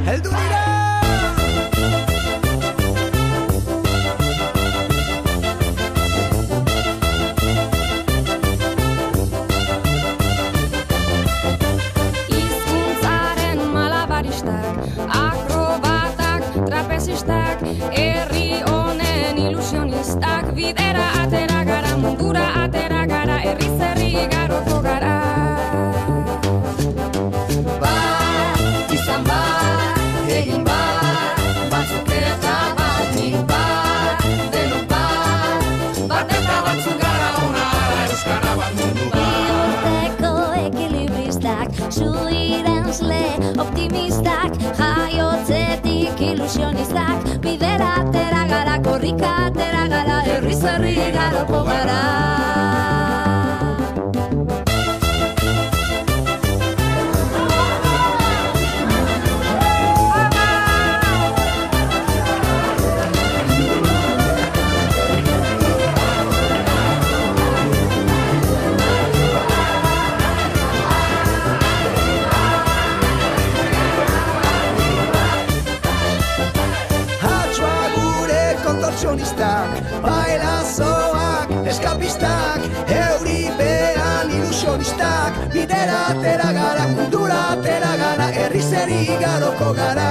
heldu dira. Hizkuntzaren malabaristak, akrobatak, trapezistak, herri honen ilusionistak, bidera atera gara, mundura atera gara, herri zerri igaroko gara. Bat, izan bat, egin bat, batzuk eta bat, nik bat, denok bat eta batzuk gara ona, euskara bat mundu bat. Biurteko ekilibristak, zuirenzle optimistak, jaiotzetik ilusionistak, bidera atera gara, korrika atera gara, herri zerri igaroko gara. Kontortzionistak, bailazoak, eskapistak, euripean ilusionistak, bidera atera gara, mundura atera gara, herri zeri igaroko gara.